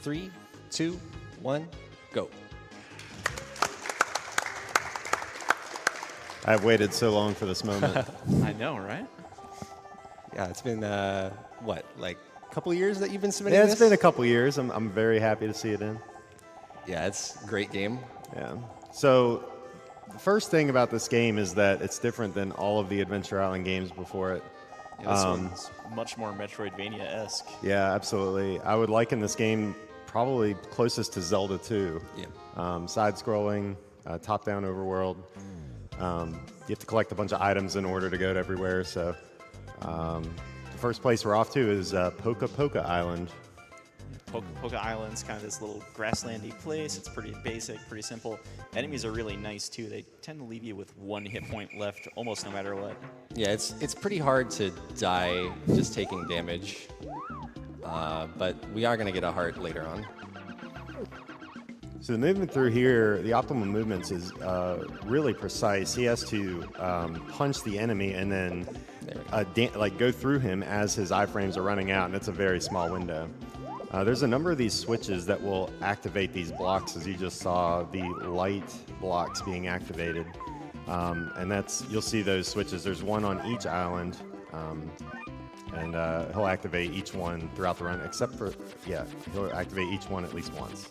3, 2, 1, go. I've waited so long for this moment. I know, right? Yeah, it's been, what, like a couple years that you've been submitting Yeah, this? it's been a couple years. I'm very happy to see it in. Yeah, it's a great game. Yeah. So the first thing about this game is that it's different than all of the Adventure Island games before it. Yeah, this one's much more Metroidvania-esque. Yeah, absolutely. I would liken this game probably closest to Zelda 2. Yeah. Side-scrolling, top-down overworld. You have to collect a bunch of items in order to go to everywhere. So the first place we're off to is Poka Poka Island. Poka Island's kind of this little grasslandy place. It's pretty basic, pretty simple. Enemies are really nice too. They tend to leave you with 1 hit point left almost no matter what. Yeah, it's pretty hard to die just taking damage. But we are going to get a heart later on. So the movement through here, the optimal movements is really precise. He has to punch the enemy and then go through him as his iframes are running out, and it's a very small window. There's a number of these switches that will activate these blocks, as you just saw the light blocks being activated. And you'll see those switches. There's one on each island, and he'll activate each one throughout the run, he'll activate each one at least once.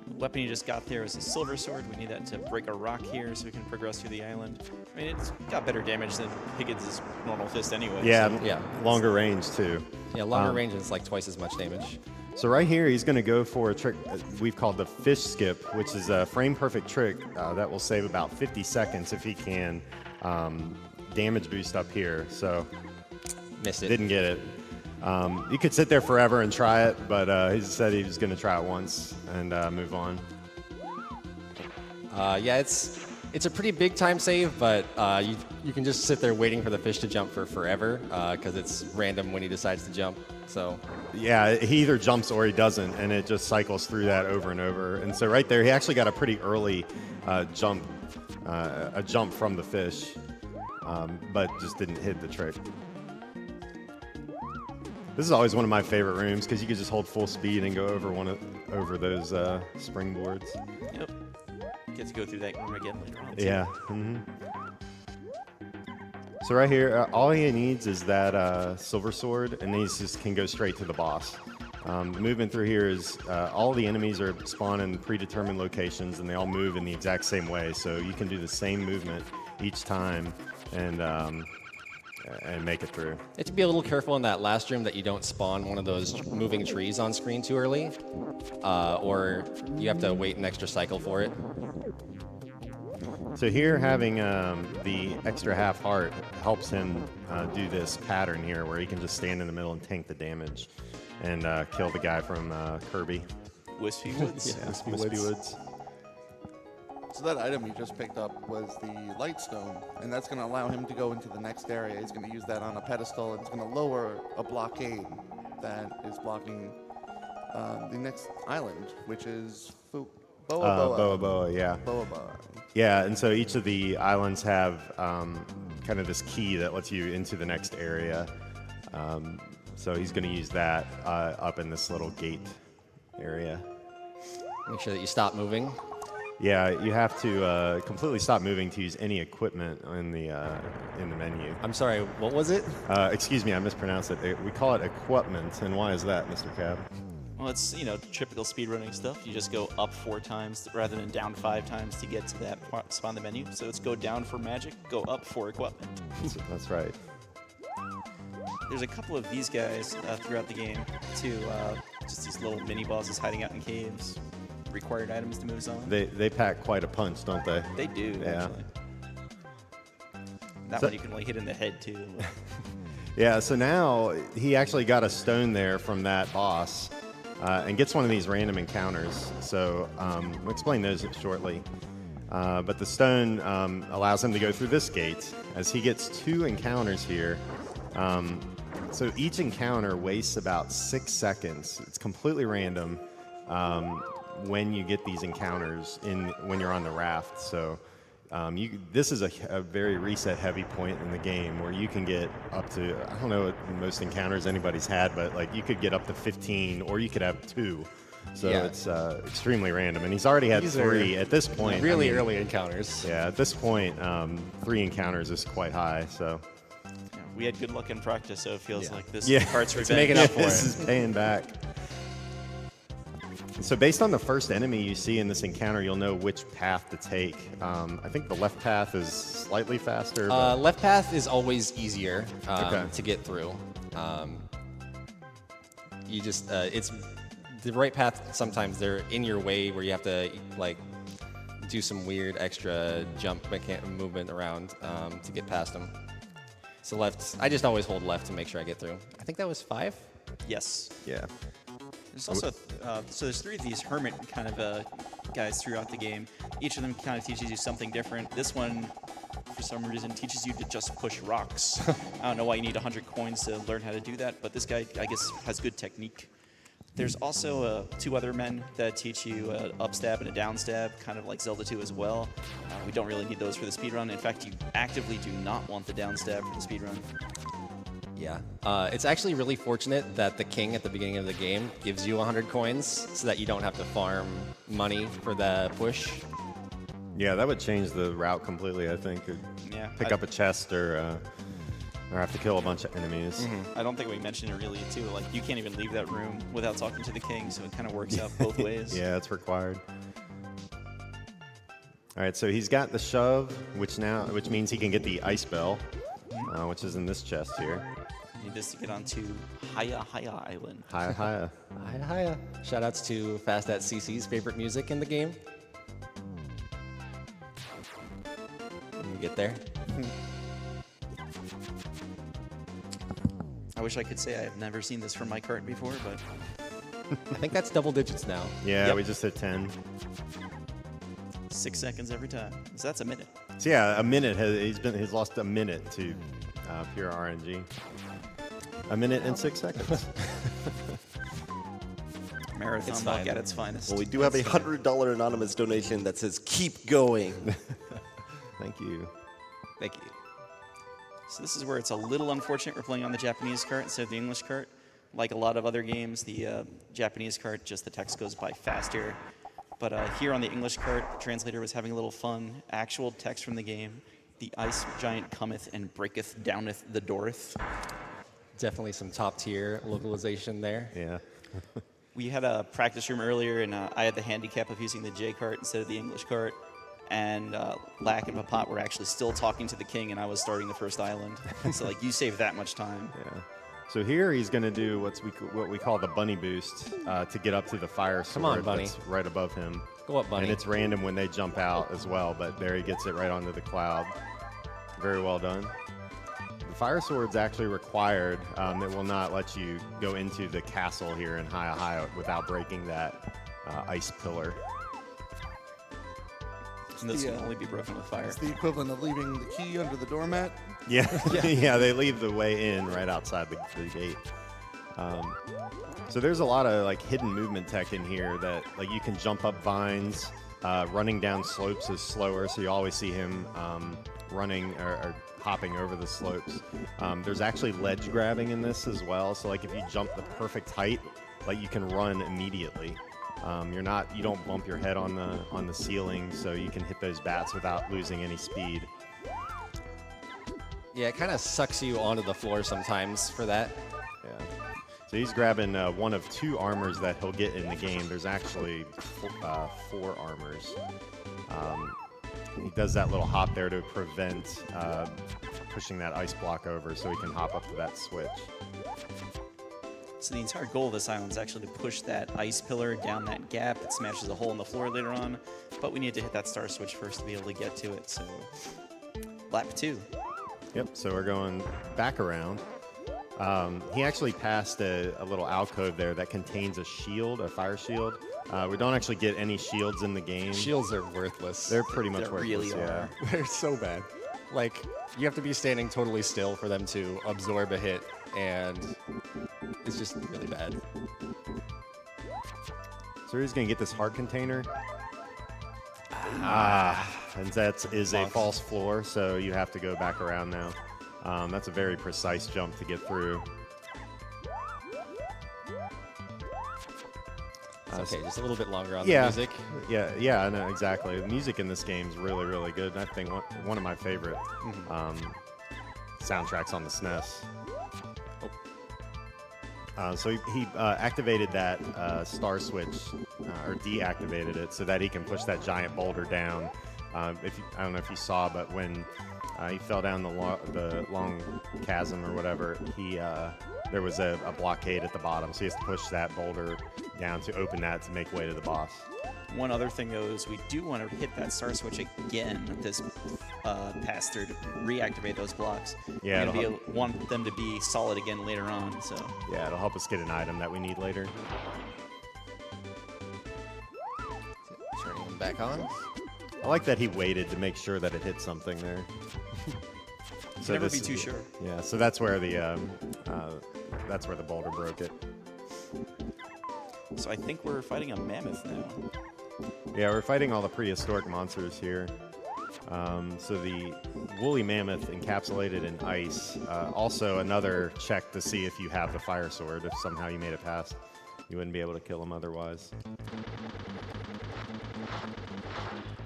The weapon you just got there is a silver sword. We need that to break a rock here so we can progress through the island. I mean, it's got better damage than Higgins' normal fist anyway. Yeah, so. Yeah. Longer range too. Yeah, longer range is like twice as much damage. So right here, he's going to go for a trick we've called the fish skip, which is a frame-perfect trick that will save about 50 seconds if he can damage boost up here. So Missed it. didn't get it. You could sit there forever and try it, but he said he was going to try it once and move on. Yeah, it's a pretty big time save, but you can just sit there waiting for the fish to jump for forever because it's random when he decides to jump. So Yeah, he either jumps or he doesn't, and it just cycles through that over and over. And so right there, he actually got a pretty early jump from the fish, but just didn't hit the trick. This is always one of my favorite rooms because you can just hold full speed and go over those springboards. Yep. Get to go through that room again later on. Yeah. Mm-hmm. So right here, all he needs is that silver sword, and he just can go straight to the boss. The movement through here is all the enemies are spawned in predetermined locations, and they all move in the exact same way. So you can do the same movement each time and make it through. you have to be a little careful in that last room that you don't spawn one of those moving trees on screen too early, or you have to wait an extra cycle for it. So here, having the extra half heart helps him do this pattern here where he can just stand in the middle and tank the damage and kill the guy from Kirby. Wispy Woods. Yeah, Wispy Woods. So that item you just picked up was the light stone, and that's going to allow him to go into the next area. He's going to use that on a pedestal, and it's going to lower a blockade that is blocking the next island, which is Boa Boa. Boa Boa, yeah. Boa Boa. Yeah, and so each of the islands have kind of this key that lets you into the next area. So he's going to use that up in this little gate area. Make sure that you stop moving. Yeah, you have to completely stop moving to use any equipment in the menu. I'm sorry, what was it? Excuse me, I mispronounced it. We call it equipment, and why is that, Mr. Cab? Well, it's, typical speedrunning stuff. You just go up 4 times rather than down 5 times to get to that spot in the menu. So it's go down for magic, go up for equipment. That's right. There's a couple of these guys throughout the game, too. Just these little mini bosses hiding out in caves. Required items to move zone. They pack quite a punch, don't they? They do, Yeah. actually. That So- one you can only hit in the head, too. Yeah, so now he actually got a stone there from that boss and gets one of these random encounters. So we'll explain those shortly. But the stone allows him to go through this gate as he gets 2 encounters here. So each encounter wastes about 6 seconds. It's completely random when you get these encounters when you're on the raft. So This is a very reset heavy point in the game where you can get up to, I don't know what most encounters anybody's had, but like you could get up to 15 or you could have 2. So Yeah. it's extremely random. And he's already had These 3 are at this point. Really I mean, early encounters. Yeah, at this point, 3 encounters is quite high. So Yeah, we had good luck in practice, so it feels like this yeah, part's it's revenge. making up for this it. is paying back. So based on the first enemy you see in this encounter, you'll know which path to take. I think the left path is slightly faster. But Left path is always easier Okay. to get through. You just it's the right path. Sometimes they're in your way where you have to like do some weird extra jump movement around to get past them. So left, I just always hold left to make sure I get through. I think that was 5. Yes. yeah. There's also so there's 3 of these hermit kind of guys throughout the game. Each of them kind of teaches you something different. This one, for some reason, teaches you to just push rocks. I don't know why you need 100 coins to learn how to do that, but this guy, I guess, has good technique. There's also 2 other men that teach you an up stab and a down stab, kind of like Zelda 2 as well. We don't really need those for the speedrun. In fact, you actively do not want the down stab for the speedrun. Yeah. It's actually really fortunate that the king at the beginning of the game gives you 100 coins so that you don't have to farm money for the push. Yeah, that would change the route completely, I think. Yeah, Pick up a chest or have to kill a bunch of enemies. I don't think we mentioned it really, too. Like, you can't even leave that room without talking to the king, so it kind of works out both ways. Yeah, it's required. All right, so he's got the shove, which means he can get the ice bell, which is in this chest here. Need this to get onto Haya Island. Hiya, hiya. Hiya, hiya. Shoutouts to Fast at CC's favorite music in the game. When we get there. I wish I could say I have never seen this from my cart before, but I think that's double digits now. Yeah, Yep. we just hit 10. 6 seconds every time. So that's a minute. So yeah, a minute. He's lost a minute to pure RNG. A minute and 6 seconds. Marathon It's luck fine. at its finest. Well, we do have a $100 anonymous donation that says "Keep going." Thank you. Thank you. So this is where it's a little unfortunate we're playing on the Japanese cart instead of the English cart. Like a lot of other games, the Japanese cart, just the text goes by faster. But here on the English cart, the translator was having a little fun. Actual text from the game. The ice giant cometh and breaketh downeth the dooreth. Definitely some top tier localization there. Yeah. We had a practice room earlier, and I had the handicap of using the J cart instead of the English cart. And Lack and Papat were actually still talking to the king, and I was starting the first island. So, like, you save that much time. Yeah. So here he's going to do what we call the bunny boost to get up to the fire sword. Come on, bunny. That's right above him. Go up, bunny. And it's random when they jump out as well, but there he gets it right onto the cloud. Very well done. The fire sword's actually required. It will not let you go into the castle here in Hiya Hiya without breaking that ice pillar. And this can only be broken with fire. It's the equivalent of leaving the key under the doormat. Yeah, yeah, they leave the way in right outside the gate. So there's a lot of like hidden movement tech in here that like you can jump up vines. Running down slopes is slower, so you always see him running or hopping over the slopes. There's actually ledge grabbing in this as well. So like if you jump the perfect height, like you can run immediately. You don't bump your head on the ceiling, so you can hit those bats without losing any speed. Yeah, it kind of sucks you onto the floor sometimes for that. Yeah. So he's grabbing one of 2 armors that he'll get in the game. There's actually 4 armors. He does that little hop there to prevent pushing that ice block over, so he can hop up to that switch. So the entire goal of this island is actually to push that ice pillar down that gap. It smashes a hole in the floor later on, but we need to hit that star switch first to be able to get to it. So lap 2. Yep, so we're going back around. He actually passed a little alcove there that contains a shield, a fire shield. We don't actually get any shields in the game. Shields are worthless. They're pretty much They worthless, really yeah. are. They're so bad. Like, you have to be standing totally still for them to absorb a hit, and it's just really bad. So he's going to get this heart container. and that is a false floor, so you have to go back around now. That's a very precise jump to get through. Okay, just a little bit longer on Yeah, the music. yeah, I know exactly. The music in this game is really, really good. And I think one of my favorite soundtracks on the SNES. So he activated that star switch, or deactivated it, so that he can push that giant boulder down. I don't know if you saw, but when he fell down the long chasm or whatever, there was a blockade at the bottom, so he has to push that boulder down to open that to make way to the boss. One other thing, though, is we do want to hit that star switch again this pass through to reactivate those blocks. Yeah, we want them to be solid again later on. So Yeah, it'll help us get an item that we need later. Turning them back on. I like that he waited to make sure that it hit something there. you can never be too sure. Yeah, so that's where the boulder broke it. So I think we're fighting a mammoth now. Yeah, we're fighting all the prehistoric monsters here. So the woolly mammoth encapsulated in ice. Also another check to see if you have the fire sword. If somehow you made it past, you wouldn't be able to kill him otherwise.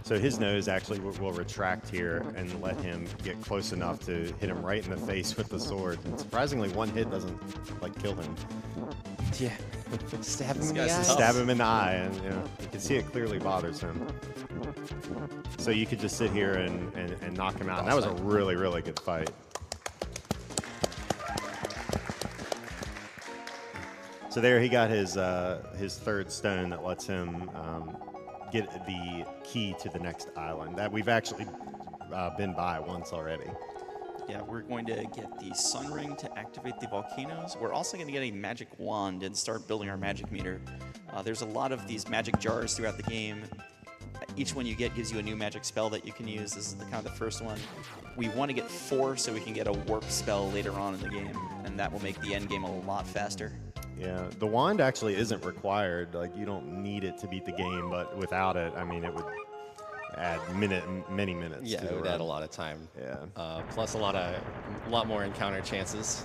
So his nose actually will retract here and let him get close enough to hit him right in the face with the sword. And surprisingly, one hit doesn't kill him. Yeah. Stab him in the guy's eye. tough. Stab him in the eye, and you can see it clearly bothers him. So you could just sit here and knock him out. And that was a really, really good fight. So there he got his third stone that lets him get the key to the next island that we've actually been by once already. Yeah, we're going to get the sun ring to activate the volcanoes. We're also going to get a magic wand and start building our magic meter. There's a lot of these magic jars throughout the game. Each one you get gives you a new magic spell that you can use. This is kind of the first one. We want to get 4 so we can get a warp spell later on in the game, and that will make the end game a lot faster. Yeah, the wand actually isn't required. Like, you don't need it to beat the game, but without it, I mean, it would add many minutes. Yeah, to it the would run. add a lot of time. Yeah. Plus a lot more encounter chances.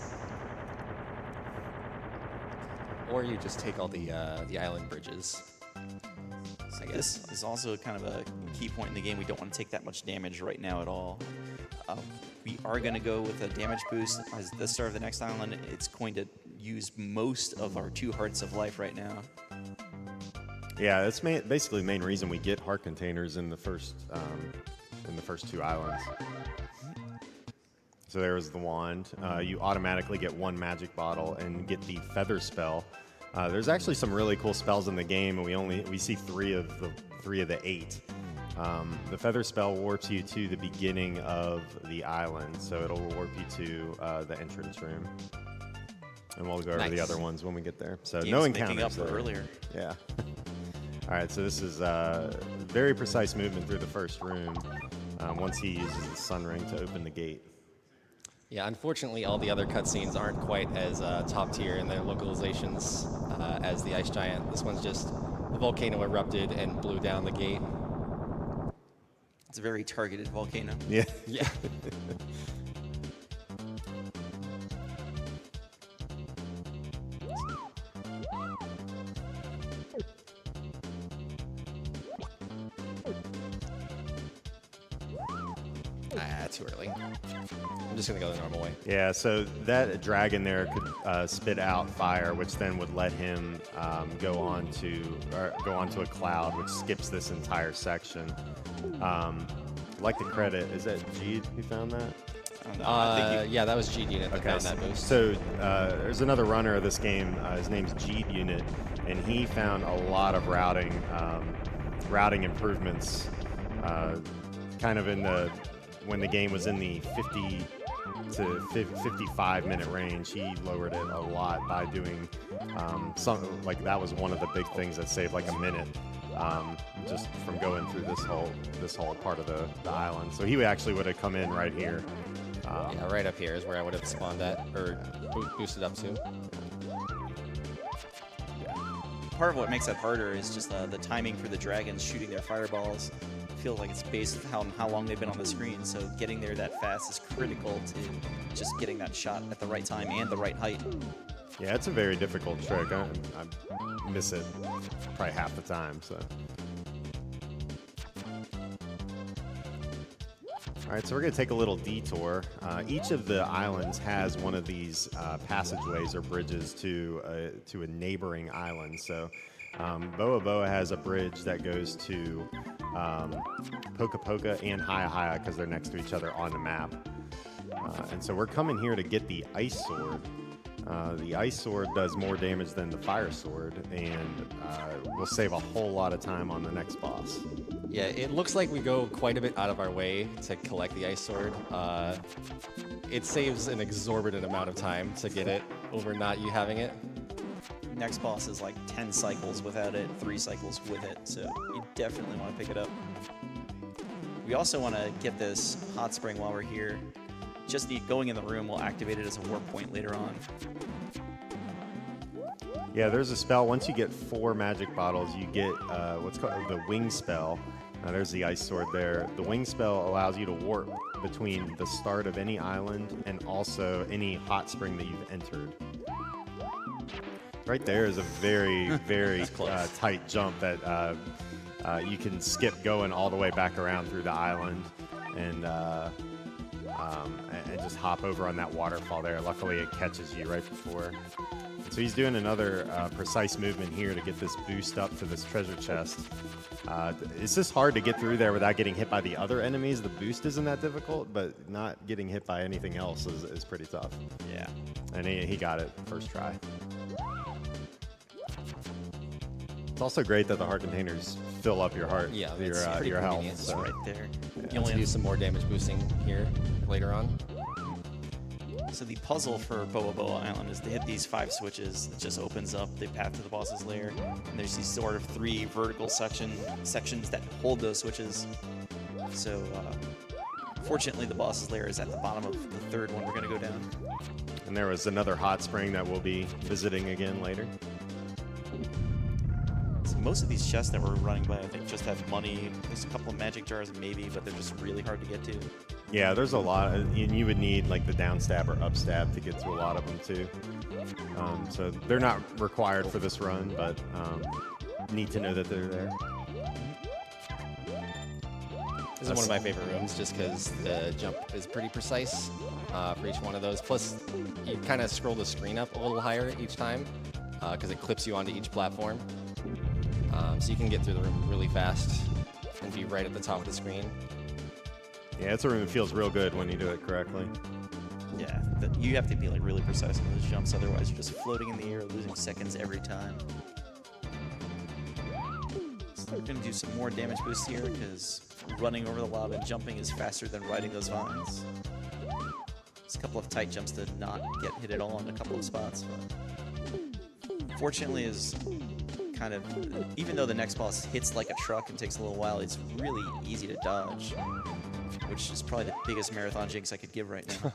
Or you just take all the island bridges. I guess. This is also kind of a key point in the game. We don't want to take that much damage right now at all. We are going to go with a damage boost as the start of the next island. It's going to use most of our 2 hearts of life right now. Yeah, that's basically the main reason we get heart containers in the first 2 islands. So there's the wand. You automatically get 1 magic bottle and get the feather spell. There's actually some really cool spells in the game, and we see 3 of the 8. The feather spell warps you to the beginning of the island, so it'll warp you to the entrance room. And we'll go over the Nice. other ones when we get there. So Game's no making encounters up for there. earlier. Yeah. All right, so this is very precise movement through the first room once he uses the sun ring to open the gate. Yeah, unfortunately, all the other cutscenes aren't quite as top tier in their localizations as the Ice Giant. This one's just the volcano erupted and blew down the gate. It's a very targeted volcano. Yeah. Yeah. Too early. I'm just gonna go the normal way. Yeah, so that dragon there could spit out fire, which then would let him go onto a cloud, which skips this entire section. I'd like to credit, is that Jeed who found that? I don't know. I think Yeah, that was G Unit that found that boost. So there's another runner of this game. His name's Jeed Unit, and he found a lot of routing improvements, kind of when the game was in the 50 to 55 minute range. He lowered it a lot by doing something like that. Was one of the big things that saved like a minute just from going through this whole part of the island. So he actually would have come in right here. Yeah, right up here is where I would have spawned at, or boosted up to. part of what makes that harder is just the timing for the dragons shooting their fireballs. feel like it's based on how long they've been on the screen. So getting there that fast is critical to just getting that shot at the right time and the right height. Yeah, it's a very difficult trick. I miss it probably half the time. So. All right, so we're going to take a little detour. Each of the islands has one of these passageways or bridges to a neighboring island. So Boa Boa has a bridge that goes to Poka Poka and Haya Haya because they're next to each other on the map. And so we're coming here to get the Ice Sword. The Ice Sword does more damage than the Fire Sword, and will save a whole lot of time on the next boss. Yeah, it looks like we go quite a bit out of our way to collect the Ice Sword. It saves an exorbitant amount of time to get it over not you having it. Next boss is like 10 cycles without it, 3 cycles with it, so you definitely want to pick it up. We also want to get this hot spring while we're here. Just going in the room will activate it as a warp point later on. Yeah, there's a spell. Once you get 4 magic bottles, you get what's called the Wing Spell. There's the Ice Sword there. The Wing Spell allows you to warp between the start of any island and also any hot spring that you've entered. Right there is a very, very tight jump that you can skip going all the way back around through the island and just hop over on that waterfall there. Luckily, it catches you right before. So he's doing another precise movement here to get this boost up to this treasure chest. It's just hard to get through there without getting hit by the other enemies. The boost isn't that difficult, but not getting hit by anything else is pretty tough. Yeah. And he got it first try. It's also great that the heart containers fill up your heart, Yeah, your, it's pretty your health. convenient. It's So. right there. You only do some more damage boosting here later on. So the puzzle for Boa Boa Island is to hit these 5 switches. It just opens up the path to the boss's lair. And there's these sort of 3 vertical sections that hold those switches. So fortunately, the boss's lair is at the bottom of the 3rd one we're going to go down. And there was another hot spring that we'll be visiting again later. So most of these chests that we're running by, I think, just have money. There's a couple of magic jars maybe, but they're just really hard to get to. Yeah, there's a lot, and you would need like the down stab or up stab to get to a lot of them too. So they're not required for this run, but need to know that they're there. This is one of my favorite rooms just because the jump is pretty precise for each one of those. Plus, you kind of scroll the screen up a little higher each time because it clips you onto each platform. So you can get through the room really fast and be right at the top of the screen. Yeah, it's a room that feels real good when you do it correctly. Yeah, you have to be like really precise on those jumps, otherwise you're just floating in the air, losing seconds every time. So we're gonna do some more damage boost here because running over the lava and jumping is faster than riding those vines. There's a couple of tight jumps to not get hit at all in a couple of spots. But fortunately, is kind of, even though the next boss hits like a truck and takes a little while, it's really easy to dodge, which is probably the biggest marathon jinx I could give right now.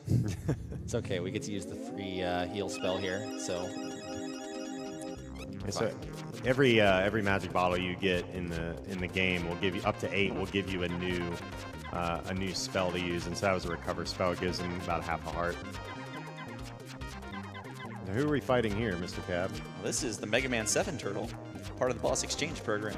It's okay. We get to use the free heal spell here, so Yeah, so every magic bottle you get in the game will give you up to 8. Will give you a new spell to use, and so that was a recover spell. It gives them about half a heart. Now, who are we fighting here, Mr. Cab? Well, this is the Mega Man 7 turtle, part of the boss exchange program.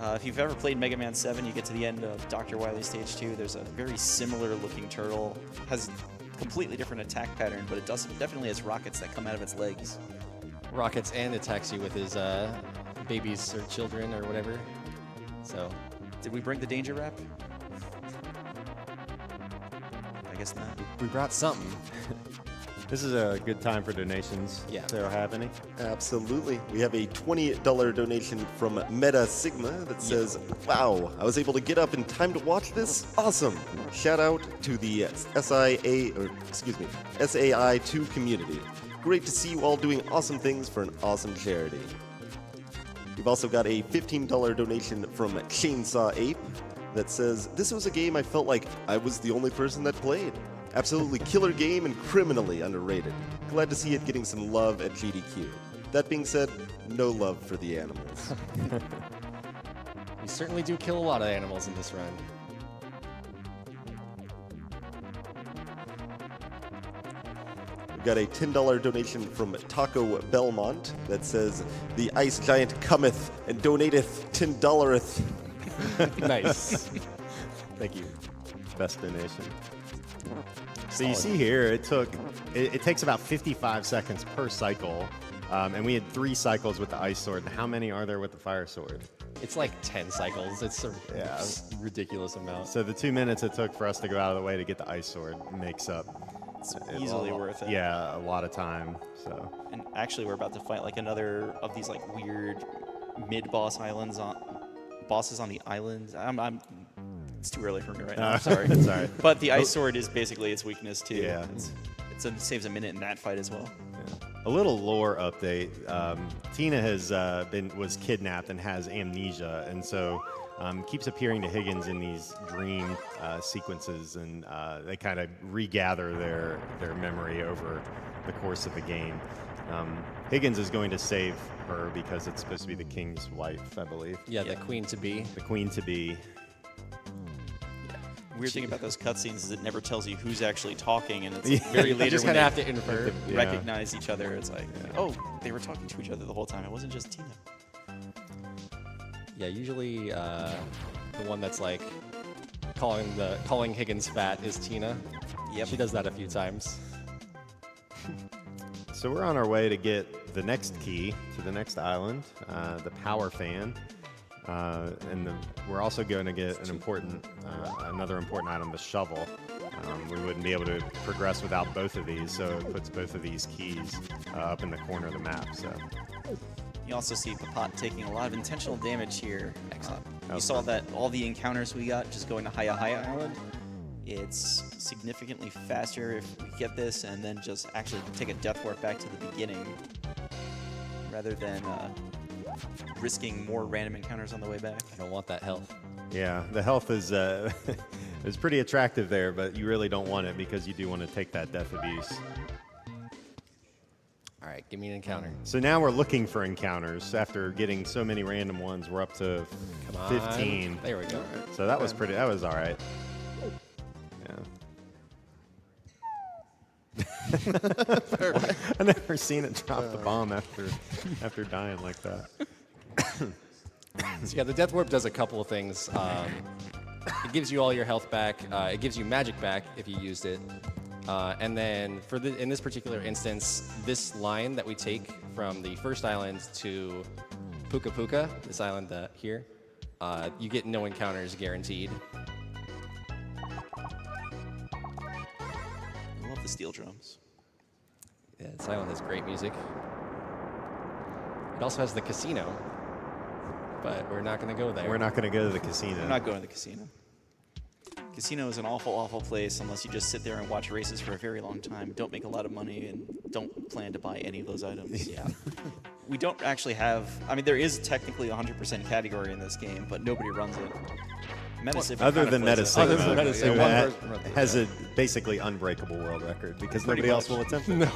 If you've ever played Mega Man 7, you get to the end of Dr. Wily Stage 2. There's a very similar looking turtle. Has completely different attack pattern, but it definitely has rockets that come out of its legs. rockets and attacks you with his babies or children or whatever. So Did we bring the danger wrap? I guess not. we brought something. This is a good time for donations. Yeah. If there have any. Absolutely. We have a $20 donation from Meta Sigma that says, "Wow, I was able to get up in time to watch this. Awesome. Shout out to the SAI2 community. Great to see you all doing awesome things for an awesome charity." We've also got a $15 donation from Chainsaw Ape that says, "This was a game I felt like I was the only person that played. Absolutely killer game and criminally underrated. Glad to see it getting some love at GDQ. That being said, no love for the animals." certainly do kill a lot of animals in this run. We've got a $10 donation from Taco Belmont that says, the ice giant cometh and donateth $10. Nice. Thank you. Best donation. So you see here, it takes about 55 seconds per cycle, and we had 3 cycles with the ice sword. How many are there with the fire sword? It's like 10 cycles. It's a Yeah. ridiculous amount. So the 2 minutes it took for us to go out of the way to get the ice sword makes up. It's easily worth it. Yeah, a lot of time. So And actually, we're about to fight like another of these like weird mid-boss islands bosses on the island. It's too early for me right now. I'm sorry. It's all right. But the ice sword is basically its weakness too. Yeah. It saves a minute in that fight as well. A little lore update. Tina was kidnapped and has amnesia, and so keeps appearing to Higgins in these dream sequences, and they kind of regather their memory over the course of the game. Higgins is going to save her because it's supposed to be the king's wife, I believe. Yeah, the queen to be. The queen to be. Weird thing about those cutscenes is it never tells you who's actually talking, and it's like very You later just when kind of they have to infer. Yeah. recognize each other. It's like, oh, they were talking to each other the whole time. It wasn't just Tina. Yeah, usually the one that's like calling Higgins fat is Tina. Yep. She does that a few times. So we're on our way to get the next key to the next island, the power fan. We're also going to get another important item, the shovel. We wouldn't be able to progress without both of these, so it puts both of these keys up in the corner of the map. So You also see Papat taking a lot of intentional damage here. Excellent. You saw that all the encounters we got just going to Haya Haya Island. It's significantly faster if we get this and then just actually take a death warp back to the beginning rather than risking more random encounters on the way back. I don't want that health. yeah, the health is is pretty attractive there, but you really don't want it because you do want to take that death abuse. All right, give me an encounter. So now we're looking for encounters. After getting so many random ones, we're up to Come on. 15. There we go. So that was all right. Yeah. I've never seen it drop the bomb after dying like that. So yeah, the Death Warp does a couple of things. It gives you all your health back. It gives you magic back if you used it. And then in this particular instance, this line that we take from the first island to Puka Puka, this island here, you get no encounters guaranteed. I love the steel drums. Yeah, this island has great music. It also has the casino, but we're not going to go there. We're not going to go to the casino. I'm not going to the casino. Casino is an awful, awful place unless you just sit there and watch races for a very long time, don't make a lot of money, and don't plan to buy any of those items. Yeah. We don't actually have... I mean, there is technically a 100% category in this game, but nobody runs it. Metacivic Other kind than of plays it. Metacivic, Other than Metacivic, one it person runs it, has a basically unbreakable world record because Pretty nobody else much. will attempt it. No,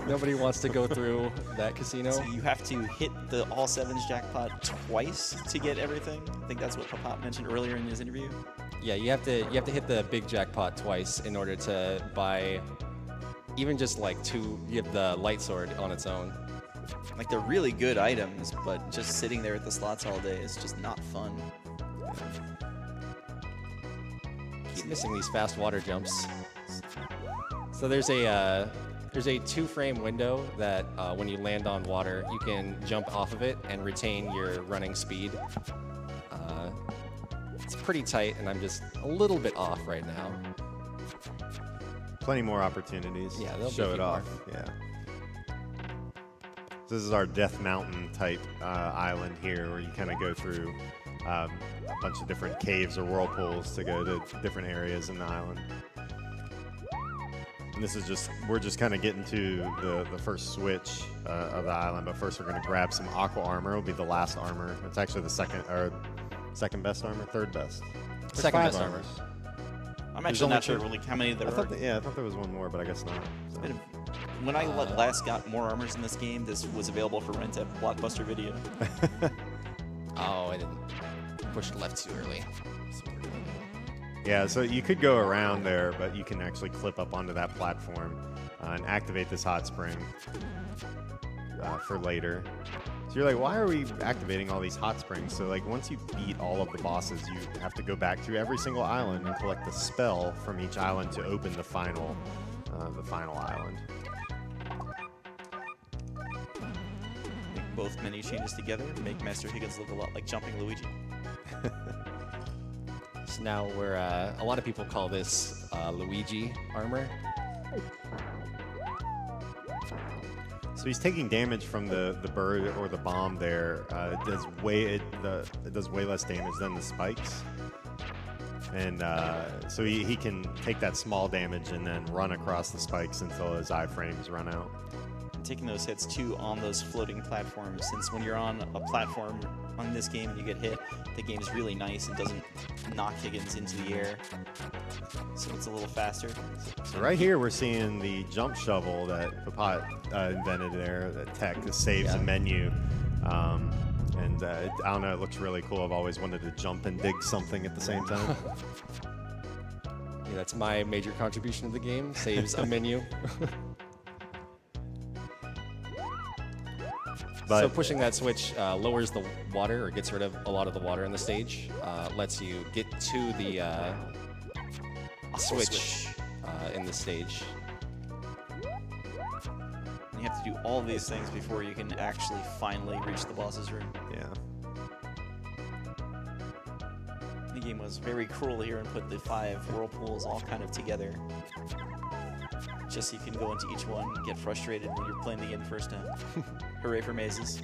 nobody wants to go through that casino. So you have to hit the all sevens jackpot twice to get everything. I think that's what Papat mentioned earlier in his interview. Yeah, you have to hit the big jackpot twice in order to buy even just like 2. You have the light sword on its own. Like, they're really good items, but just sitting there at the slots all day is just not fun. Keep missing these fast water jumps. So there's a 2-frame window that when you land on water, you can jump off of it and retain your running speed. It's pretty tight, and I'm just a little bit off right now. Plenty more opportunities. Yeah, there'll be a show it few off. Yeah. This is our Death Mountain type island here, where you kind of go through a bunch of different caves or whirlpools to go to different areas in the island. And this is we're just kind of getting to the first switch of the island, but first we're going to grab some aqua armor. It'll be the last armor. It's actually the second best armor, third best. There's Second 5 best armor. armors. I'm There's actually only not sure 2. really how many there I are. thought I thought there was one more, but I guess not. So. When I last got more armors in this game, this was available for rent at Blockbuster Video. Oh, I didn't. pushed left too early. Yeah, so you could go around there, but you can actually clip up onto that platform and activate this hot spring for later. So you're like, why are we activating all these hot springs? So like once you beat all of the bosses, you have to go back through every single island and collect the spell from each island to open the final island. Make both menu changes together to make Master Higgins look a lot like Jumping Luigi. So now we're, a lot of people call this Luigi armor. So he's taking damage from the bird or the bomb there. It does way less damage than the spikes, and so he can take that small damage and then run across the spikes until his iframes run out. Taking those hits too on those floating platforms, since when you're on a platform on this game and you get hit, the game is really nice and doesn't knock Higgins into the air, so it's a little faster. So right here we're seeing the jump shovel that Papat invented there, that tech that saves a menu. And I don't know, it looks really cool. I've always wanted to jump and dig something at the same time. Yeah, that's my major contribution to the game. Saves a menu. So pushing that switch lowers the water, or gets rid of a lot of the water in the stage. Lets you get to the switch in the stage. You have to do all these things before you can actually finally reach the boss's room. Yeah. The game was very cruel here and put the 5 whirlpools all kind of together, just so you can go into each one and get frustrated when you're playing the game the first time. Hooray for mazes.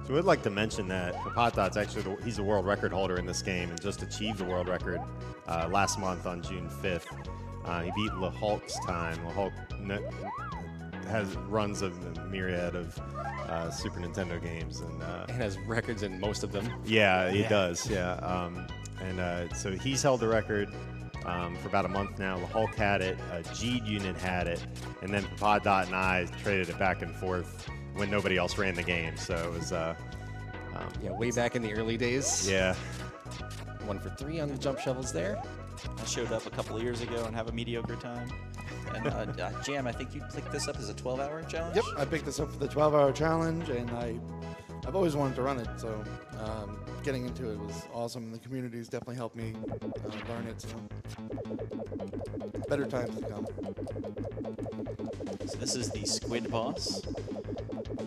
So we'd like to mention that Papatot's actually he's a world record holder in this game and just achieved the world record last month on June 5th. He beat Le Hulk's time. Le Hulk runs a myriad of Super Nintendo games and has records in most of them. Yeah, he does. Yeah, so he's held the record for about a month now. The Hulk had it, Geed Unit had it, and then Papatot and I traded it back and forth when nobody else ran the game. So it was way back in the early days. Yeah. 1 for 3 on the jump shovels there. I showed up a couple of years ago and have a mediocre time. And Jam, I think you picked this up as a 12-hour challenge? Yep, I picked this up for the 12-hour challenge, and I've always wanted to run it, so getting into it was awesome. The community's definitely helped me learn it, so better times to come. So this is the squid boss.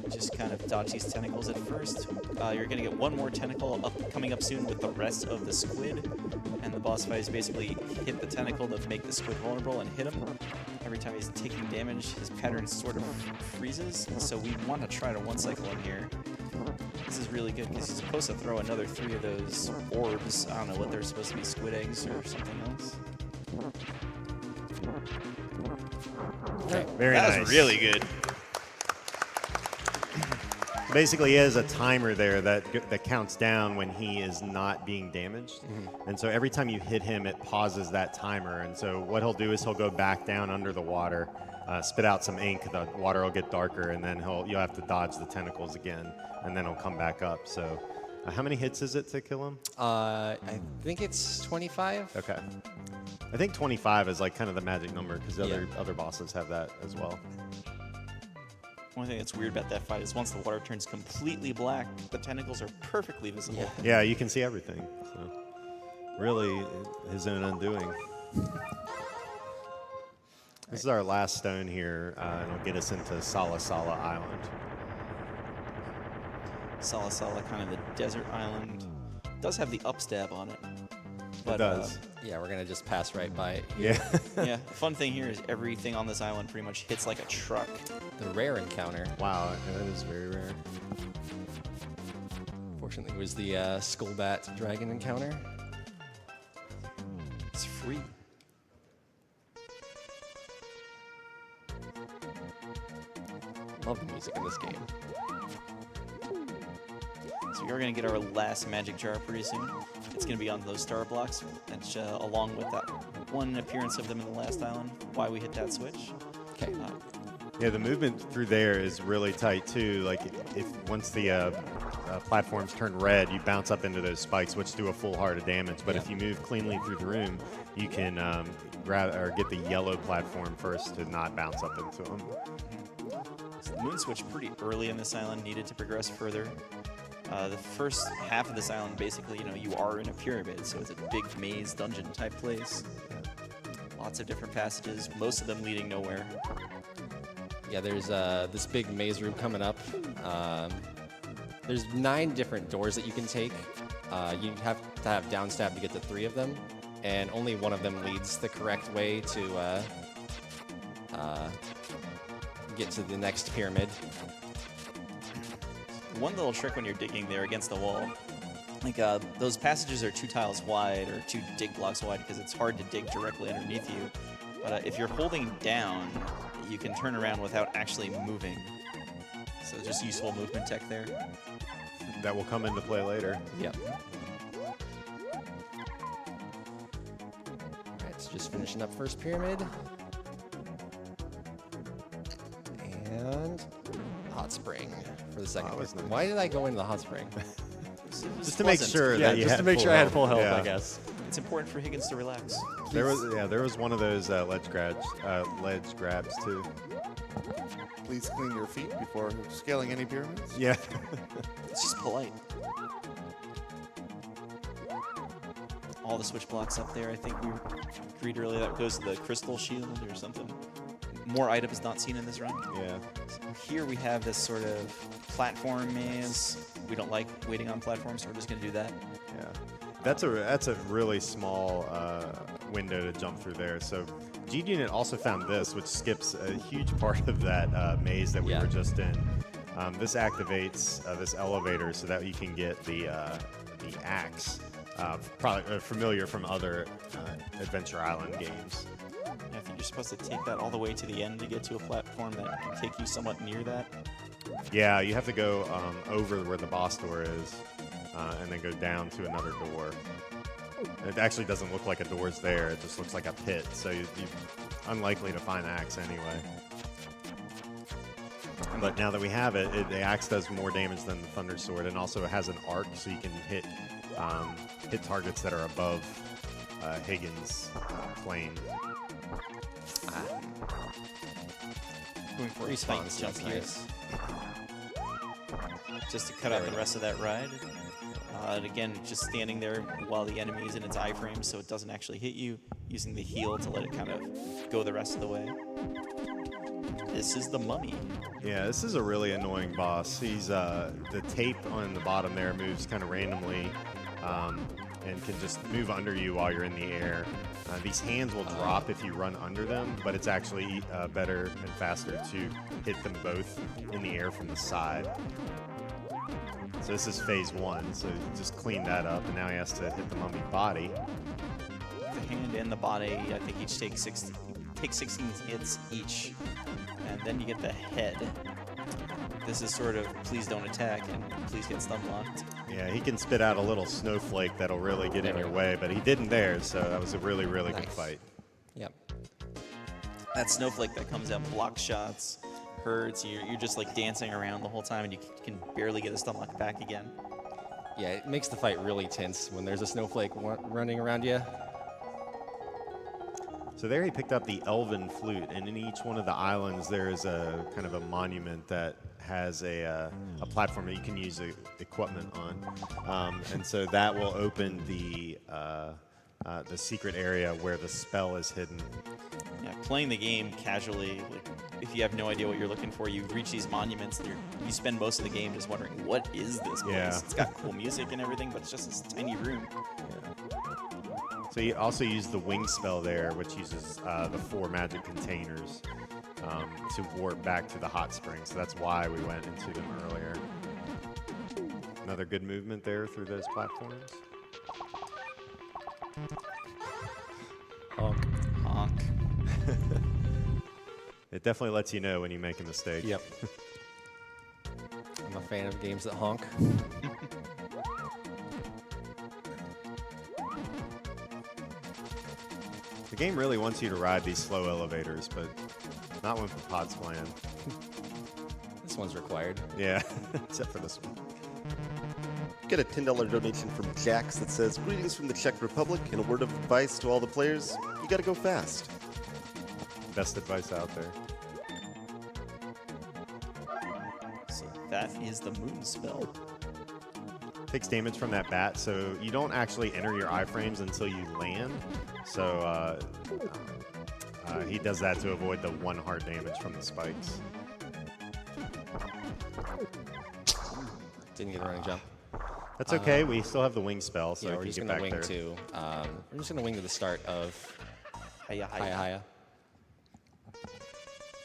Just kind of dodge these tentacles at first. You're going to get one more tentacle coming up soon with the rest of the squid. And the boss fight is basically hit the tentacle to make the squid vulnerable and hit him. Every time he's taking damage, his pattern sort of freezes. So we want to try to one-cycle him here. This is really good because he's supposed to throw another 3 of those orbs. I don't know what they're supposed to be, squid eggs or something else. Okay, very nice. That was really good. Basically, he has a timer there that counts down when he is not being damaged. And so every time you hit him, it pauses that timer. And so what he'll do is he'll go back down under the water, spit out some ink, the water will get darker, and then you'll have to dodge the tentacles again, and then he'll come back up. So how many hits is it to kill him? I think it's 25. Okay. I think 25 is like kind of the magic number because other bosses have that as well. One thing that's weird about that fight is once the water turns completely black, the tentacles are perfectly visible. Yeah, you can see everything. So really, his own undoing. This is our last stone here, and it'll get us into Sala Sala Island. Sala Sala, kind of the desert island. It does have the upstab on it. But, It does. Yeah, we're going to just pass right by it. Yeah. Yeah, the fun thing here is everything on this island pretty much hits like a truck. The rare encounter, Wow, that is very rare. fortunately, was the Skullbat dragon encounter. It's free. Love the music in this game. So we're going to get our last magic jar pretty soon. It's going to be on those star blocks, and along with that one appearance of them in the last island, why we hit that switch. Okay. Yeah, the movement through there is really tight too. Like if once the platforms turn red, you bounce up into those spikes, which do a full heart of damage. But if you move cleanly through the room, you can grab or get the yellow platform first to not bounce up into them. So the moon switch pretty early in this island needed to progress further. The first half of this island, basically, you are in a pyramid, so it's a big maze dungeon type place. Lots of different passages, most of them leading nowhere. Yeah, there's this big maze room coming up. There's 9 different doors that you can take. You have to have down stab to get to 3 of them, and only one of them leads the correct way to get to the next pyramid. One little trick when you're digging there against the wall, like those passages are 2 tiles wide or 2 dig blocks wide because it's hard to dig directly underneath you. But if you're holding down, you can turn around without actually moving. So just useful movement tech there. That will come into play later. Yep. Alright, so just finishing up first pyramid. And hot spring for the second. Why did I go into the hot spring? Just to make sure Yeah, that you just had to make full sure I had health. full health, Yeah. I guess. It's important for Higgins to relax. There was one of those ledge grabs too. Please clean your feet before scaling any pyramids. Yeah. It's just polite. All the switch blocks up there, I think we agreed earlier that goes to the crystal shield or something. More items not seen in this run. Yeah. So here we have this sort of platform maze. We don't like waiting on platforms, so we're just going to do that. Yeah. That's a really small window to jump through there. So GDUnit also found this, which skips a huge part of that maze that we were just in. This activates this elevator so that you can get the axe, probably familiar from other Adventure Island games. I think you're supposed to take that all the way to the end to get to a platform that can take you somewhat near that. Yeah, you have to go over where the boss door is, and then go down to another door. It actually doesn't look like a door's there. It just looks like a pit, so you're unlikely to find the axe anyway. But now that we have it, the axe does more damage than the Thunder Sword, and also it has an arc, so you can hit targets that are above Higgins' plane. Going for a Respawn tight jump sounds here. nice. Just to cut out the rest of that ride. And again, just standing there while the enemy is in its iframe so it doesn't actually hit you, using the heal to let it kind of go the rest of the way. This is the mummy. Yeah, this is a really annoying boss. He's the tape on the bottom there moves kind of randomly and can just move under you while you're in the air. These hands will drop if you run under them, but it's actually better and faster to hit them both in the air from the side. So this is phase 1, so you just clean that up, and now he has to hit the mummy body. The hand and the body, I think each take 16 hits each. And then you get the head. This is sort of please don't attack and please get stun locked. Yeah, he can spit out a little snowflake that'll really get in your way, but he didn't there, so that was a really, really good fight. Yep. That snowflake that comes out blocks shots, hurts. You're just like dancing around the whole time and you can barely get a stun lock back again. Yeah, it makes the fight really tense when there's a snowflake running around you. So there he picked up the Elven Flute, and in each one of the islands there is a kind of a monument that has a platform that you can use equipment on, and so that will open the secret area where the spell is hidden. Yeah, playing the game casually, like, if you have no idea what you're looking for, you reach these monuments and you spend most of the game just wondering, what is this place? Yeah. It's got cool music and everything, but it's just this tiny room. So you also use the wing spell there, which uses the 4 magic containers to warp back to the hot spring. So that's why we went into them earlier. Another good movement there through those platforms. Honk. Honk. It definitely lets you know when you make a mistake. Yep. I'm a fan of games that honk. The game really wants you to ride these slow elevators, but not when Pod's playing. This one's required. Yeah, except for this one. Get a $10 donation from Jax that says, "Greetings from the Czech Republic, and a word of advice to all the players: you got to go fast." Best advice out there. So that is the moon spell. Takes damage from that bat, so you don't actually enter your iframes until you land. So he does that to avoid the 1 heart damage from the spikes. Didn't get a running jump. That's okay. We still have the wing spell, so Yeah, if we're you just get gonna back wing there. to. We're just gonna wing to the start of Hiya, hiya. Hiya Hiya.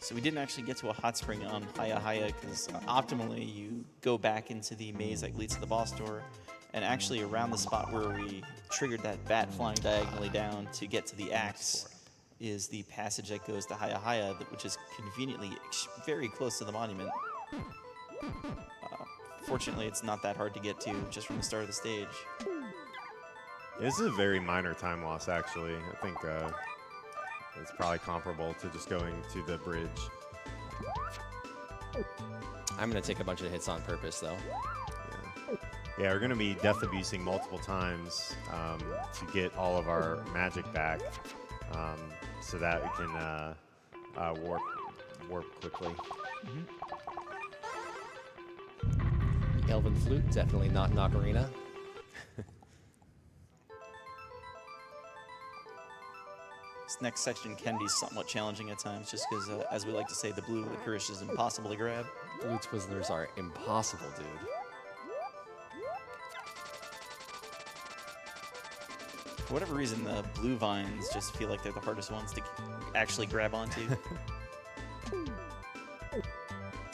So we didn't actually get to a hot spring on Hiya Hiya because optimally you go back into the maze that leads to the boss door, and actually around the spot where we triggered that bat flying diagonally down to get to the axe is the passage that goes to Hiya Hiya, which is conveniently very close to the monument. Fortunately, it's not that hard to get to just from the start of the stage. This is a very minor time loss, actually. I think it's probably comparable to just going to the bridge. I'm gonna take a bunch of hits on purpose, though. Yeah, we're going to be death abusing multiple times to get all of our magic back, so that we can warp quickly. The Elven Flute, definitely not an ocarina. This next section can be somewhat challenging at times just because, as we like to say, the blue licorice is impossible to grab. Blue Twizzlers are impossible, dude. For whatever reason, the blue vines just feel like they're the hardest ones to actually grab onto.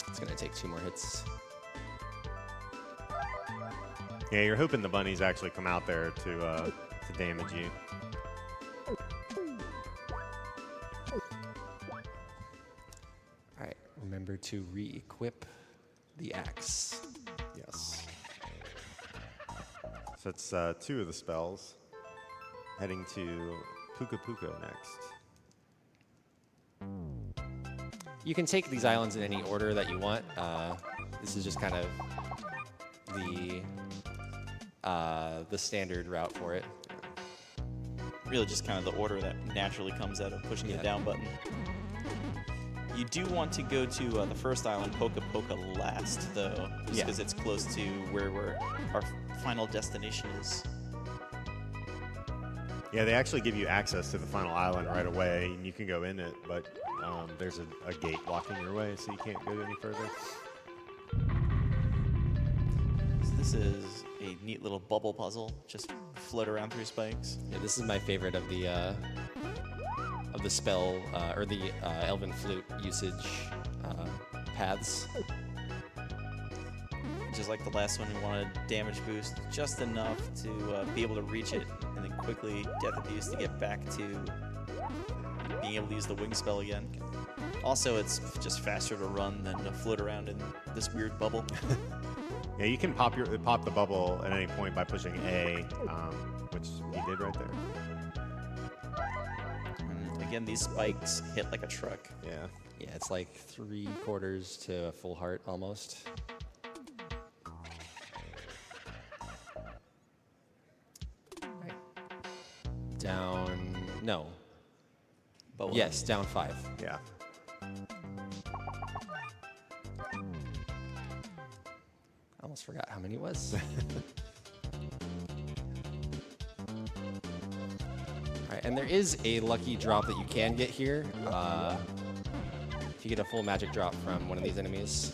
It's gonna take 2 more hits. Yeah, you're hoping the bunnies actually come out there to damage you. All right, remember to re-equip the axe. Yes. So it's 2 of the spells. Heading to Puka Puka next. You can take these islands in any order that you want. This is just kind of the standard route for it. Really just kind of the order that naturally comes out of pushing the down button. You do want to go to the first island, Poka Poka, last, though, just because it's close to where our final destination is. Yeah, they actually give you access to the final island right away, and you can go in it, but there's a gate blocking your way, so you can't go any further. So this is a neat little bubble puzzle. Just float around through spikes. Yeah, this is my favorite of the spell or the Elven Flute usage paths. Just like the last one, we wanted damage boost just enough to be able to reach it, and then quickly death abuse to get back to being able to use the wing spell again. Also, it's just faster to run than to float around in this weird bubble. Yeah, you can pop the bubble at any point by pushing A, which he did right there. And again, these spikes hit like a truck. Yeah. Yeah, it's like 3/4 to a full heart almost. Right. Down. No. But Yes, down 5. Yeah. I almost forgot how many it was. Alright, and there is a lucky drop that you can get here. If you get a full magic drop from one of these enemies.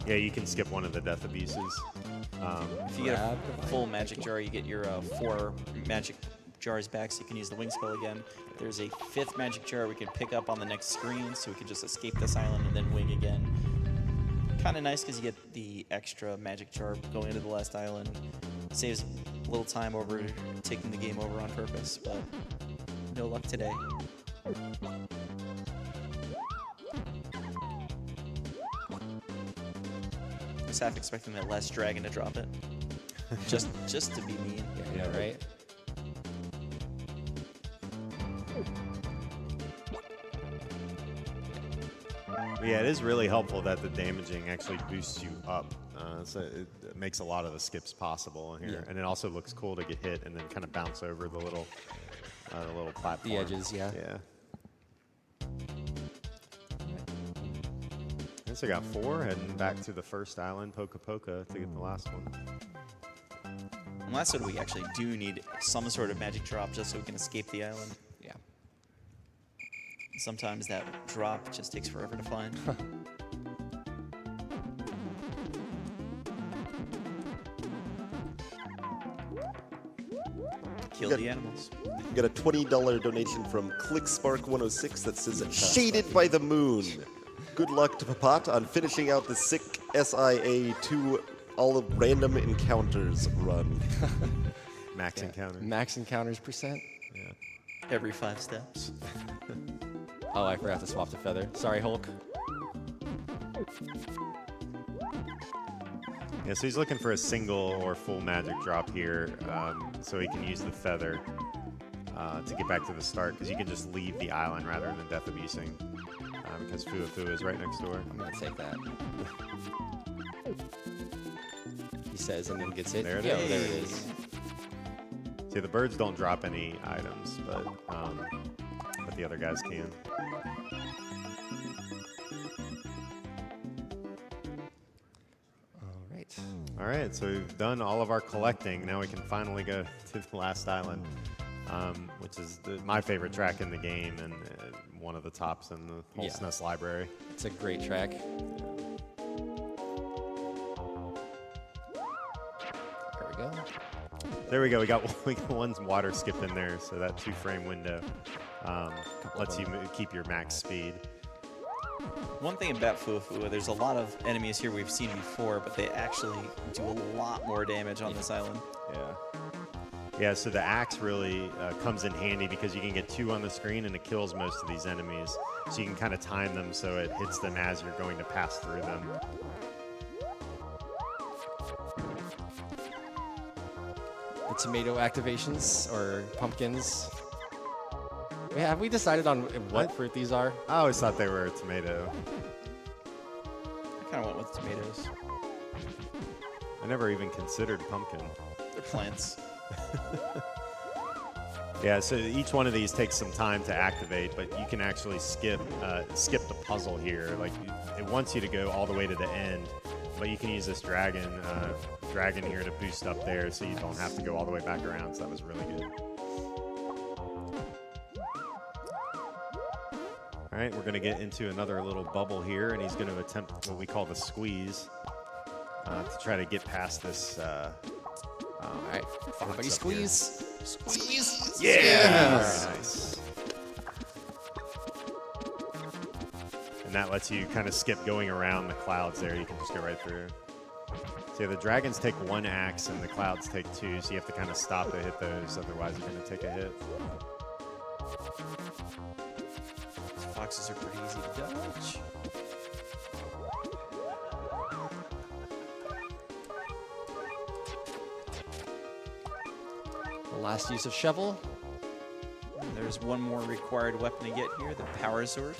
Yeah, you can skip one of the death abuses. if you get a full magic jar, you get your 4 magic jars back, so you can use the wing spell again. There's a 5th magic jar we can pick up on the next screen, so we can just escape this island and then wing again. Kind of nice because you get the extra magic jar going into the last island. Saves a little time over taking the game over on purpose, but no luck today. I was half expecting that last dragon to drop it. just to be mean. Yeah, right? But yeah, it is really helpful that the damaging actually boosts you up. So it makes a lot of the skips possible in here. Yeah. And it also looks cool to get hit and then kind of bounce over the little platform. The edges, yeah. Yeah. And so we got 4 heading back to the first island, Poka Poka, to get the last one. And last one, we actually do need some sort of magic drop just so we can escape the island. Yeah. Sometimes that drop just takes forever to find. Kill Good. the animals. We got a $20 donation from ClickSpark106 that says, "Shaded by the moon." Good luck to Papat on finishing out the sick SIA2 all of random encounters run. Max encounter. Max encounters percent. Yeah. Every 5 steps. Oh, I forgot to swap the feather. Sorry, Hulk. Yeah, so he's looking for a single or full magic drop here, so he can use the feather to get back to the start, because you can just leave the island rather than death abusing, because Fuafu is right next door. I'm gonna take that. He says, and then gets hit. There it Yo, is. There it is. See, the birds don't drop any items, but the other guys can. All right. All right, so we've done all of our collecting. Now we can finally go to the last island, which is my favorite track in the game and one of the tops in the whole Yeah. SNES library. It's a great track. There we go. There we go. We got one water skip in there, so that 2-frame window lets you keep your max speed. One thing about Fuafu, there's a lot of enemies here we've seen before, but they actually do a lot more damage on this island. Yeah. Yeah, so the axe really comes in handy because you can get 2 on the screen and it kills most of these enemies. So you can kind of time them so it hits them as you're going to pass through them. The tomato activations or pumpkins. Yeah, have we decided on what fruit these are? I always thought they were a tomato. I kind of went with tomatoes. I never even considered pumpkin. They're plants. Yeah, so each one of these takes some time to activate, but you can actually skip the puzzle here. Like it wants you to go all the way to the end, but you can use this dragon here to boost up there, so you don't have to go all the way back around. So that was really good. All right, we're going to get into another little bubble here, and he's going to attempt what we call the squeeze to try to get past this. All right, everybody squeeze. Squeeze. Yeah! Very nice. And that lets you kind of skip going around the clouds there. You can just go right through. So yeah, the dragons take 1 axe and the clouds take 2, so you have to kind of stop to hit those, otherwise you're going to take a hit. These foxes are pretty easy to dodge. The last use of shovel. There's one more required weapon to get here, the power sword.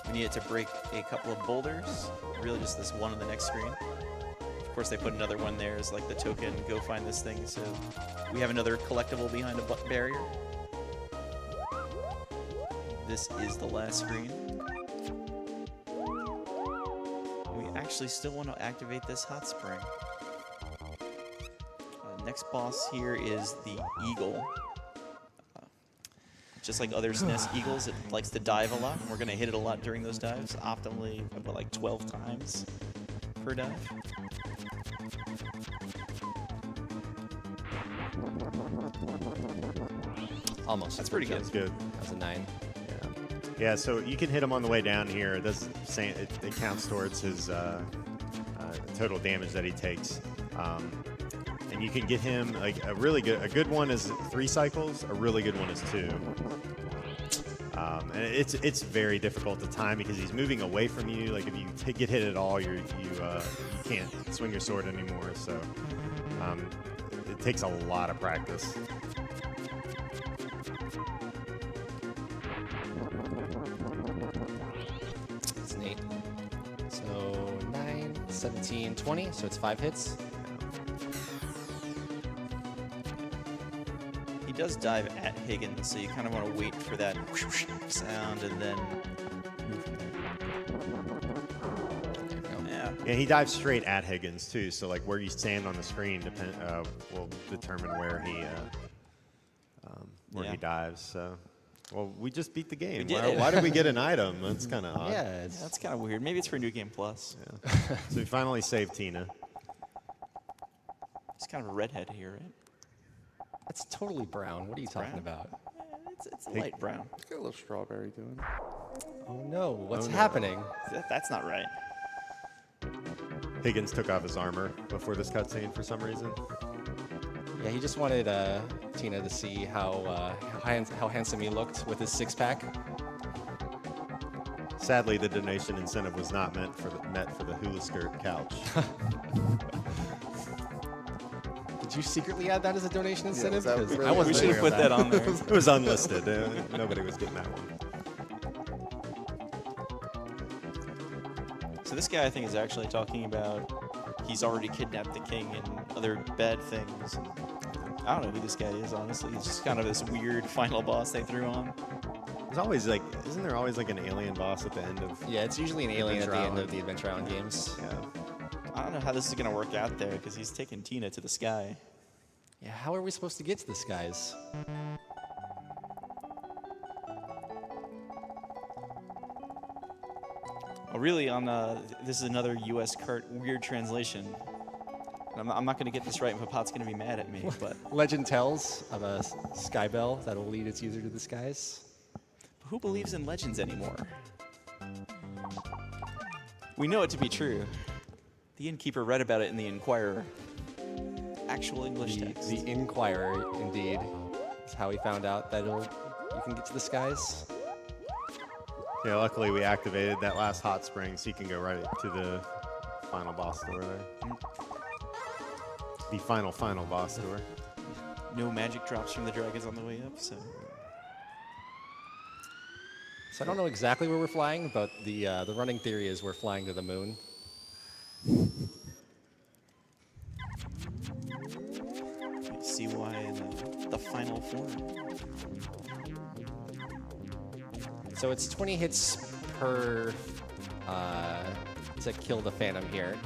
We need it to break a couple of boulders. Really just this one on the next screen. Of course, they put another one there as like the token, go find this thing. So we have another collectible behind a barrier. This is the last screen. We actually still want to activate this hot spring. Next boss here is the eagle. Just like other SNES eagles, it likes to dive a lot, and we're going to hit it a lot during those dives, optimally about like 12 times per dive. Almost. That's pretty good. That's good. That's a 9. Yeah, so you can hit him on the way down here. It does say it counts towards his total damage that he takes. And you can get him like a good one is 3 cycles, a really good one is 2. And it's very difficult to time because he's moving away from you. Like if you get hit at all, you can't swing your sword anymore. So it takes a lot of practice. It's neat. 17, 20, so it's 5 hits. He does dive at Higgins, so you kind of want to wait for that sound and then move from there. Yeah. Yeah, he dives straight at Higgins too. So like where you stand on the screen will determine where he Yeah. dives. So, well, we just beat the game. We did Why, it. why did we get an item? That's kind of odd. Yeah, Yeah, that's kind of weird. Maybe it's for New Game Plus. So we finally saved Tina. He's kind of a redhead here, right? it's totally brown. What are you talking brown. about? It's light brown. It's got a little strawberry to it. Oh no, what's Oh, no. happening? That's not right. Higgins took off his armor before this cutscene for some reason. Yeah, he just wanted Tina to see how handsome he looked with his 6-pack. Sadly, the donation incentive was not met for the hula skirt couch. Did you secretly add that as a donation incentive? that 'Cause really- I wasn't We should have aware put of that on there. It was unlisted. Nobody was getting that one. So this guy, I think, is actually talking about he's already kidnapped the king and other bad things. I don't know who this guy is, honestly. He's just kind of this weird final boss they threw on. There's always like, isn't there always like an alien boss at the end of? Yeah, it's usually an alien at the Adventure end Island. of the Adventure Island games. Yeah. I don't know how this is going to work out there because he's taking Tina to the sky. Yeah, how are we supposed to get to this, guys? Oh, really, this is another U.S. cart weird translation. And I'm not going to get this right, and Papat's going to be mad at me. But Legend tells of a sky bell that will lead its user to the skies. who believes in legends anymore? We know it to be true. The innkeeper read about it in the Inquirer. Actual English text. The Inquirer, indeed, is how he found out that you can get to the skies. Yeah, luckily we activated that last hot spring, so you can go right to the final boss door there. The final boss door. No magic drops from the dragons on the way up, so So I don't know exactly where we're flying, but the running theory is we're flying to the moon. you see why in the final form. So it's 20 hits per to kill the Phantom here.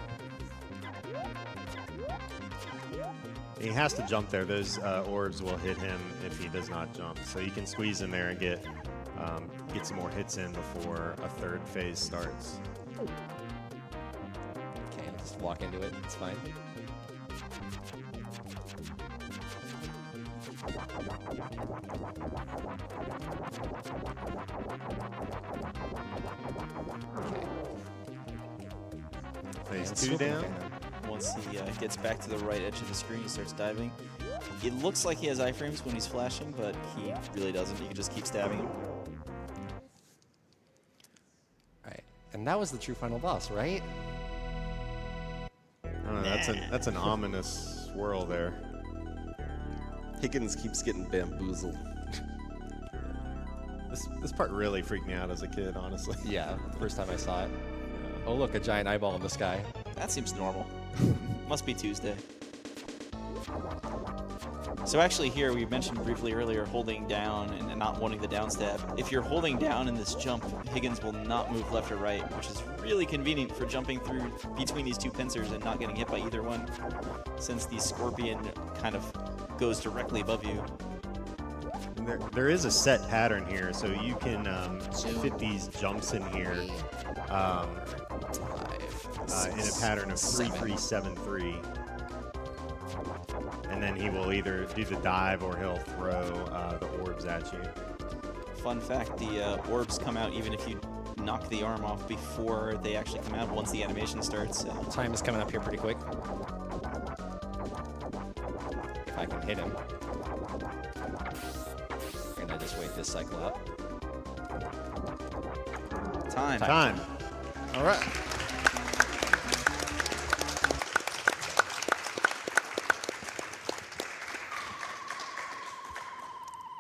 He has to jump there. Those orbs will hit him if he does not jump. So you can squeeze in there and get some more hits in before a third phase starts. Okay, I'll just walk into it. It's fine. Phase Let's 2 look at down. Phantom. Once he gets back to the right edge of the screen, he starts diving. It looks like he has iframes when he's flashing, but he really doesn't. You can just keep stabbing him. Right, and that was the true final boss, right? I don't know, that's an ominous swirl there. Higgins keeps getting bamboozled. This part really freaked me out as a kid, honestly. Yeah, the first time I saw it. Oh look, a giant eyeball in the sky. That seems normal. Must be Tuesday. So actually here, we mentioned briefly earlier holding down and not wanting the down stab. If you're holding down in this jump, Higgins will not move left or right, which is really convenient for jumping through between these two pincers and not getting hit by either one, since the scorpion kind of goes directly above you. And there is a set pattern here, so you can fit these jumps in here in a pattern of 3-3-7-3. And then he will either do the dive or he'll throw the orbs at you. Fun fact, the orbs come out even if you knock the arm off before they actually come out once the animation starts. So. Time is coming up here pretty quick. If I can hit him. And I just wait this cycle out. Time. All right.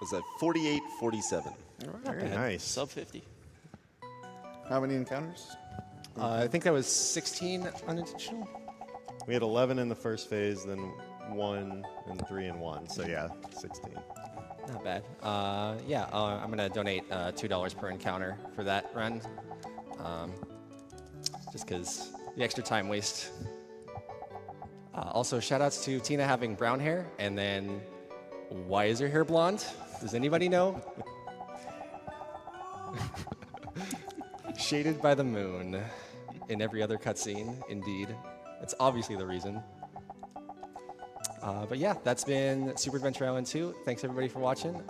Was that 48-47? Very nice. Sub 50. How many encounters? I think that was 16 unintentional. We had 11 in the first phase, then 1 and 3 and 1. So yeah, 16. Not bad. I'm gonna donate $2 per encounter for that run, just because the extra time waste. Also, shout outs to Tina having brown hair, and then why is her hair blonde? Does anybody know? Shaded by the moon in every other cutscene, indeed. That's obviously the reason. But yeah, that's been Super Adventure Island 2. Thanks everybody for watching.